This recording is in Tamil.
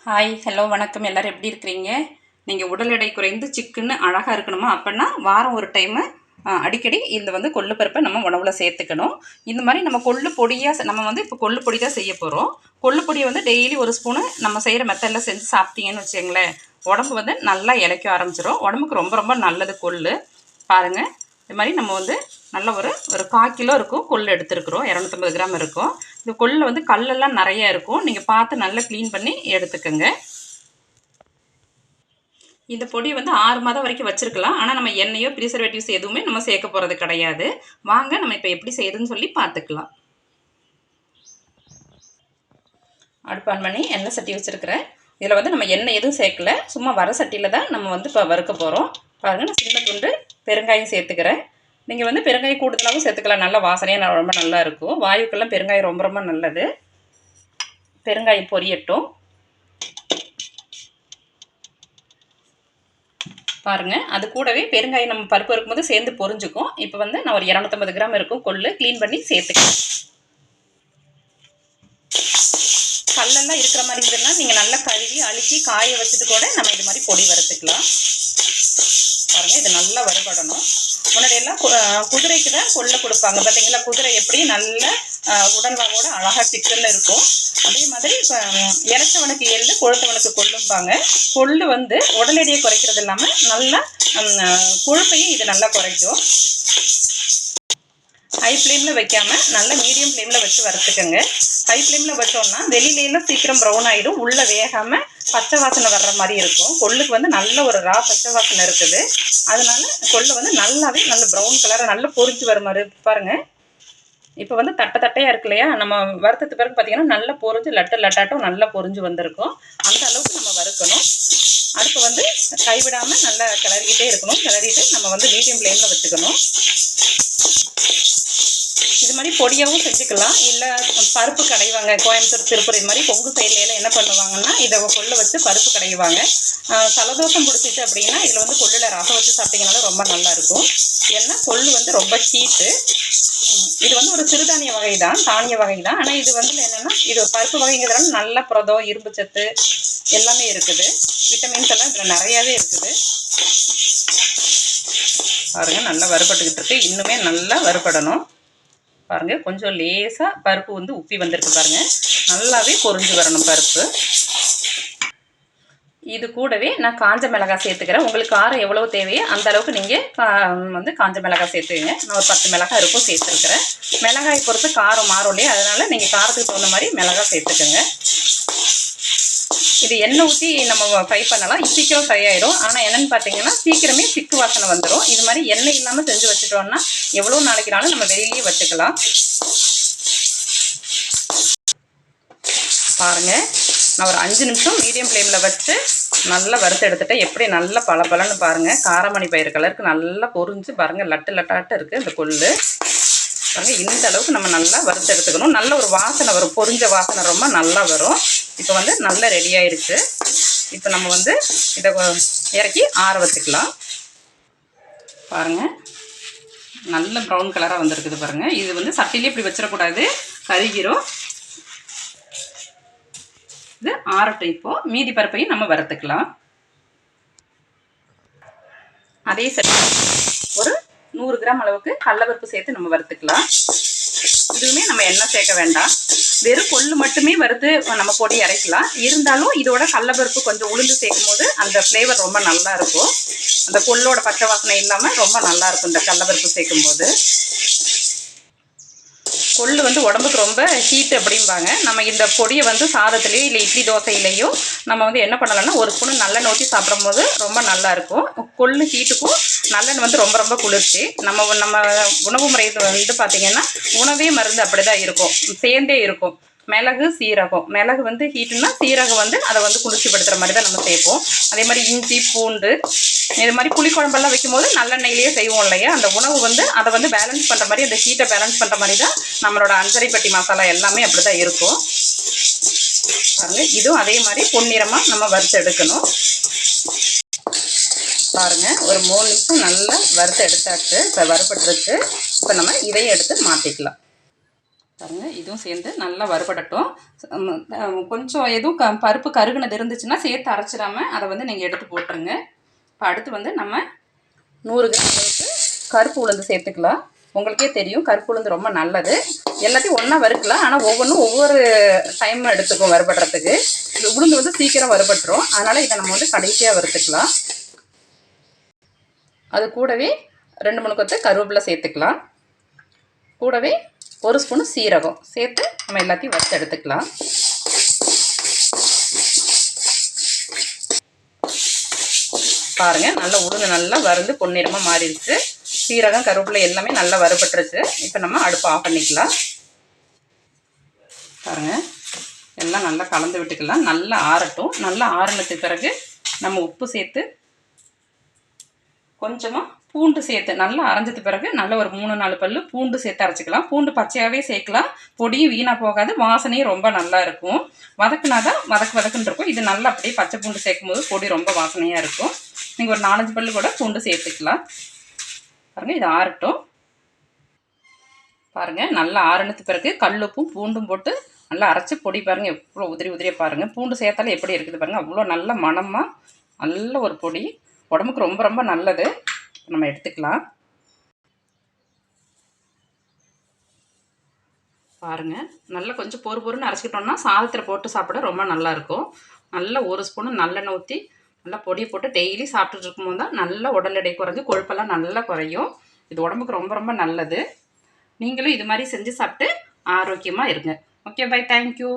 ஹாய் ஹலோ வணக்கம். எல்லோரும் எப்படி இருக்கிறீங்க? நீங்கள் உடல் எடை குறைந்து சிக்குன்னு அழகாக இருக்கணுமா அப்படின்னா வாரம் ஒரு டைமு அடிக்கடி இந்த கொள்ளு பருப்பை நம்ம உணவில் சேர்த்துக்கணும். இந்த மாதிரி நம்ம கொள்ளு பொடியாக நம்ம இப்போ கொள்ளு பொடி தான் செய்ய போகிறோம். கொள்ளு பொடியை டெய்லி ஒரு ஸ்பூனு நம்ம செய்கிற மெத்தடில் செஞ்சு சாப்பிட்டீங்கன்னு வச்சுங்களேன், உடம்பு நல்லா இளைக்க ஆரம்பிச்சிடும். உடம்புக்கு ரொம்ப ரொம்ப நல்லது கொள்ளு. பாருங்கள், இது மாதிரி நம்ம நல்ல ஒரு 1/4 கிலோ இருக்கும் கொள்ளு எடுத்துருக்குறோம். 250 கிராம் இருக்கும். இந்த கொள்ளில் கல்லெல்லாம் நிறைய இருக்கும். நீங்கள் பார்த்து நல்லா க்ளீன் பண்ணி எடுத்துக்கோங்க. இந்த பொடி 6 மாதம் வரைக்கும் வச்சுருக்கலாம். ஆனால் நம்ம எண்ணெயோ ப்ரிசர்வேட்டிவ்ஸ் எதுவுமே நம்ம சேர்க்க போகிறது கிடையாது. வாங்க நம்ம இப்போ எப்படி செய்யுதுன்னு சொல்லி பார்த்துக்கலாம். அடுப்பு ஆன் பண்ணி எண்ணெய் சட்டி வச்சுருக்கிறேன். இதில் நம்ம எண்ணெய் எதுவும் சேர்க்கல, சும்மா வர சட்டியில் தான் நம்ம இப்போ வறுக்க போகிறோம். பாருங்கள், நான் சின்ன துண்டு பெருங்காயம் சேர்த்துக்கிறேன். நீங்கள் பெருங்காயம் கூடுதலாகவும் சேர்த்துக்கலாம். நல்ல வாசனையாக ரொம்ப நல்லா இருக்கும். வாயுக்கெல்லாம் பெருங்காயம் ரொம்ப ரொம்ப நல்லது. பெருங்காயம் பொரியட்டும். பாருங்கள், அது கூடவே பெருங்காயம் நம்ம பருப்பு இருக்கும்போது சேர்ந்து பொரிஞ்சுக்கும். இப்போ நான் ஒரு 250 கிராம் இருக்கும் கொள்ளு க்ளீன் பண்ணி சேர்த்துக்கிறேன். கல்லெல்லாம் இருக்கிற மாதிரி இருந்ததுன்னா நீங்கள் நல்லா கழுவி அழுக்கி காய வச்சுட்டு கூட நம்ம இது மாதிரி பொடி வறுத்துக்கலாம். பாருங்கள், இது நல்லா வறுபடணும். முன்னாடியெல்லாம் குதிரைக்கு தான் கொள்ளை கொடுப்பாங்க பார்த்தீங்களா? குதிரை எப்படி நல்ல உடல்வாவோட அழகாக சிக்கல்ல இருக்கும், அதே மாதிரி இப்போ இறைச்சவனுக்கு எள்ளு கொழுத்தவனுக்கு கொள்ளும்பாங்க. கொள்ளு உடல் எடையை குறைக்கிறது இல்லாமல் நல்லா கொழுப்பையும் இது நல்லா குறைக்கும். ஹை ஃப்ளேமில் வைக்காமல் நல்லா மீடியம் ஃப்ளேமில் வச்சு வறுத்துக்கோங்க. ஹை ஃப்ளேமில் வச்சோம்னா வெளியிலலாம் சீக்கிரம் ப்ரௌன் ஆகிடும், உள்ளே வேகாமல் பச்சை வாசனை வர்ற மாதிரி இருக்கும். கொள்ளுக்கு நல்ல ஒரு ரா பச்சை வாசனை இருக்குது. அதனால கொள்ளை நல்லாவே நல்ல ப்ரௌன் கலராக நல்லா பொரிஞ்சு வர மாதிரி பாருங்கள். இப்போ தட்டை தட்டையாக இருக்கு இல்லையா? நம்ம வறுத்தது பிறகு பார்த்தீங்கன்னா நல்லா பொரிஞ்சு லட்டாட்டும் நல்லா பொரிஞ்சு வந்திருக்கும். அந்த அளவுக்கு நம்ம வறுக்கணும். அடுப்பு கைவிடாமல் நல்லா கிளறிக்கிட்டே இருக்கணும். கிளறிட்டு நம்ம மீடியம் ஃப்ளேமில் வச்சுக்கணும். இது மாதிரி பொடியாகவும் செஞ்சுக்கலாம். இல்லை பருப்பு கடைவாங்க, கோயம்புத்தூர் திருப்பூர் இது மாதிரி கொங்கு சைட்லையெல்லாம் என்ன பண்ணுவாங்கன்னா இதை கொள்ளை வச்சு பருப்பு கடைவாங்க. சலதோஷம் பிடிச்சிச்சு அப்படின்னா இதில் கொள்ளில் ரசம் வச்சு சாப்பிட்டீங்கனாலும் ரொம்ப நல்லாயிருக்கும். ஏன்னா கொள்ளு ரொம்ப ஹீட்டு. இது ஒரு சிறுதானிய வகை தான், தானிய வகை தான். ஆனால் இது என்னென்னா இது பருப்பு வகைங்கிறதுனால நல்ல புரதம், இரும்பு சத்து எல்லாமே இருக்குது. விட்டமின்ஸ் எல்லாம் இதில் நிறையாவே இருக்குது. பாருங்கள், நல்லா வறுபட்டுக்கிட்டு இருக்கு. இன்னுமே நல்லா வறுபடணும். பாருங்கள், கொஞ்சம் லேசாக பருப்பு உப்பி வந்திருக்கு பாருங்கள். நல்லாவே பொரிஞ்சு வரணும் பருப்பு. இது கூடவே நான் காஞ்ச மிளகாய் சேர்த்துக்கிறேன். உங்களுக்கு காரம் எவ்வளோ தேவையோ அந்த அளவுக்கு நீங்கள் காஞ்ச மிளகாய் சேர்த்துக்கங்க. நான் ஒரு 10 மிளகாய் இருக்கும் சேர்த்துருக்கிறேன். மிளகாய் பொறுத்து காரம் மாறும் இல்லையா? அதனால் நீங்கள் காரத்துக்கு தகுந்த மாதிரி மிளகாய் சேர்த்துக்கோங்க. இது எண்ணெய் ஊற்றி நம்ம ஃப்ரை பண்ணலாம், சீக்கிரம் ஃப்ரை ஆகிடும். ஆனால் என்னென்னு பார்த்தீங்கன்னா சீக்கிரமே சிக்கு வாசனை வந்துடும். இது மாதிரி எண்ணெய் இல்லாமல் செஞ்சு வச்சுட்டோம்னா எவ்வளோ நாளைக்குனாலும் நம்ம வெளியிலேயே வச்சுக்கலாம். பாருங்கள், நான் ஒரு 5 நிமிஷம் மீடியம் ஃப்ளேமில் வச்சு நல்லா வறுத்து எடுத்துட்டேன். எப்படி நல்லா பளபளன்னு பாருங்கள். காரமணி பயிர் கலருக்கு நல்லா பொரிஞ்சு பாருங்கள், லட்டாட்டு இருக்குது இந்த கொள்ளு. பாருங்கள், இந்த அளவுக்கு நம்ம நல்லா வறுத்து எடுத்துக்கணும். நல்ல ஒரு வாசனை வரும், பொரிஞ்ச வாசனை ரொம்ப நல்லா வரும். இப்போ நல்லா ரெடி ஆயிடுச்சு. இப்போ நம்ம இதை இறக்கி ஆற வச்சுக்கலாம். பாருங்கள், நல்ல ப்ரௌன் கலராக வந்திருக்குது பாருங்கள். இது சட்டிலே இப்படி வச்சிடக்கூடாது, கருகிரும். இது ஆறட்டும். இப்போது மீதி பருப்பையும் நம்ம வறுத்துக்கலாம். அதே சட்டி ஒரு 100 கிராம் அளவுக்கு கடலைப்பருப்பு சேர்த்து நம்ம வறுத்துக்கலாம். இதுவுமே நம்ம எண்ணெய் சேர்க்க வேண்டாம், வெறும் கொள்ளு மட்டுமே வறுத்து நம்ம பொடி அரைக்கலாம். இருந்தாலும் இதோட கடலைப்பருப்பு கொஞ்சம் உளுந்து சேர்க்கும் போது அந்த ஃப்ளேவர் ரொம்ப நல்லா இருக்கும். அந்த கொள்ளோட பச்சை வாசனை இல்லாமல் ரொம்ப நல்லா இருக்கும் இந்த கடலைப்பருப்பு சேர்க்கும் போது. கொள்ளு உடம்புக்கு ரொம்ப ஹீட் அப்படிம்பாங்க. நம்ம இந்த பொடியை சாதத்துலேயோ இல்லை இட்லி தோசையிலையும் நம்ம என்ன பண்ணலாம்னா ஒரு ஸ்பூன் நல்லெண்ணெய் ஊற்றி சாப்பிடும் போது ரொம்ப நல்லாயிருக்கும். கொள்ளு ஹீட்டுக்கும் நல்லெண்ணெய் ரொம்ப ரொம்ப குளிர்ச்சி. நம்ம உணவு முறை பார்த்திங்கன்னா உணவே மருந்து அப்படி தான் இருக்கும், சேர்ந்தே இருக்கும். மிளகு சீரகம், மிளகு ஹீட்டுன்னா சீரகம் அதை குளிர்ச்சிப்படுத்துகிற மாதிரி தான் நம்ம சேர்ப்போம். அதே மாதிரி இஞ்சி பூண்டு இது மாதிரி புளிக்குழம்பெல்லாம் வைக்கும்போது நல்லெண்ணெயிலேயே செய்வோம் இல்லையா? அந்த உணவு அதை பேலன்ஸ் பண்ணுற மாதிரி, அந்த ஹீட்டை பேலன்ஸ் பண்ணுற மாதிரி தான் நம்மளோட அஞ்சரைப்பட்டி மசாலா எல்லாமே அப்படி தான் இருக்கும். பாருங்கள், இதுவும் அதே மாதிரி பொன்னிறமாக நம்ம வறுத்து எடுக்கணும். பாருங்கள், ஒரு 3 நிமிஷம் நல்லா வறுத்து எடுத்தாச்சு. இப்போ வறுபட்டுருச்சு. இப்போ நம்ம இதையும் எடுத்து மாற்றிக்கலாம். பாருங்கள், இதுவும் சேர்ந்து நல்லா வறுபடட்டும். கொஞ்சம் எதுவும் பருப்பு கருகுனது இருந்துச்சுன்னா சேர்த்து அரைச்சிடாமல் அதை வந்து நீங்கள் எடுத்து போட்டுருங்க. இப்போ அடுத்து வந்து நம்ம 100 கிராம் அளவுக்கு கருப்பு உளுந்து சேர்த்துக்கலாம். உங்களுக்கே தெரியும் கருப்பு உளுந்து ரொம்ப நல்லது. எல்லாத்தையும் ஒன்றா வறுக்கலாம், ஆனால் ஒவ்வொன்றும் ஒவ்வொரு டைம் எடுத்துக்கும் வறுபடுறதுக்கு. இது உளுந்து வந்து சீக்கிரம் வறுபட்டுரும், அதனால் இதை நம்ம வந்து கடைசியாக வறுத்துக்கலாம். அது கூடவே 2-3 கொத்து கருவேப்பிலை சேர்த்துக்கலாம். கூடவே 1 ஸ்பூன் சீரகம் சேர்த்து நம்ம எல்லாத்தையும் வறுத்து எடுத்துக்கலாம். பாருங்கள், நல்லா உளுந்து நல்லா வறுந்து பொன்னிறமாக மாறிடுச்சு. சீரகம் கருவேப்பிலை எல்லாமே நல்லா வறுபட்டுருச்சு. இப்போ நம்ம அடுப்பு ஆஃப் பண்ணிக்கலாம். பாருங்கள், எல்லாம் நல்லா கலந்து விட்டுக்கலாம். நல்லா ஆறட்டும். நல்லா ஆறுனதுக்கு பிறகு நம்ம உப்பு சேர்த்து கொஞ்சமாக பூண்டு சேர்த்து நல்லா அரைஞ்சது பிறகு நல்ல ஒரு 3-4 பல்லு பூண்டு சேர்த்து அரைச்சிக்கலாம். பூண்டு பச்சையாகவே சேர்க்கலாம், பொடியும் வீணாக போகாது, வாசனையும் ரொம்ப நல்லா இருக்கும். வதக்குனா தான் வதக்குன்னு இருக்கும். இது நல்லா அப்படியே பச்சை பூண்டு சேர்க்கும் போது பொடி ரொம்ப வாசனையாக இருக்கும். நீங்கள் ஒரு 4-5 பல்லு கூட பூண்டு சேர்த்துக்கலாம். பாருங்கள், இது ஆறட்டும். பாருங்கள், நல்லா ஆறுனது பிறகு கல்லுப்பும் பூண்டும் போட்டு நல்லா அரைச்சி பொடி பாருங்கள் எவ்வளோ உதிரியாக பாருங்கள். பூண்டு சேர்த்தாலே எப்படி இருக்குது பாருங்கள், அவ்வளோ நல்ல மணமாக நல்ல ஒரு பொடி. உடம்புக்கு ரொம்ப ரொம்ப நல்லது. நம்ம எடுத்துக்கலாம். பாருங்கள், நல்லா கொஞ்சம் பொறுன்னு அரைச்சிக்கிட்டோம்னா சாதத்தில் போட்டு சாப்பிட ரொம்ப நல்லாயிருக்கும். நல்லா 1 ஸ்பூனு நல்லெண்ணெய் ஊற்றி நல்லா பொடியை போட்டு டெய்லி சாப்பிட்டுட்டு இருக்கும்போது தான் நல்லா உடல் எடை குறைஞ்சி கொழுப்பெல்லாம் நல்லா குறையும். இது உடம்புக்கு ரொம்ப ரொம்ப நல்லது. நீங்களும் இது மாதிரி செஞ்சு சாப்பிட்டு ஆரோக்கியமாக இருங்க. Okay, bye, thank you.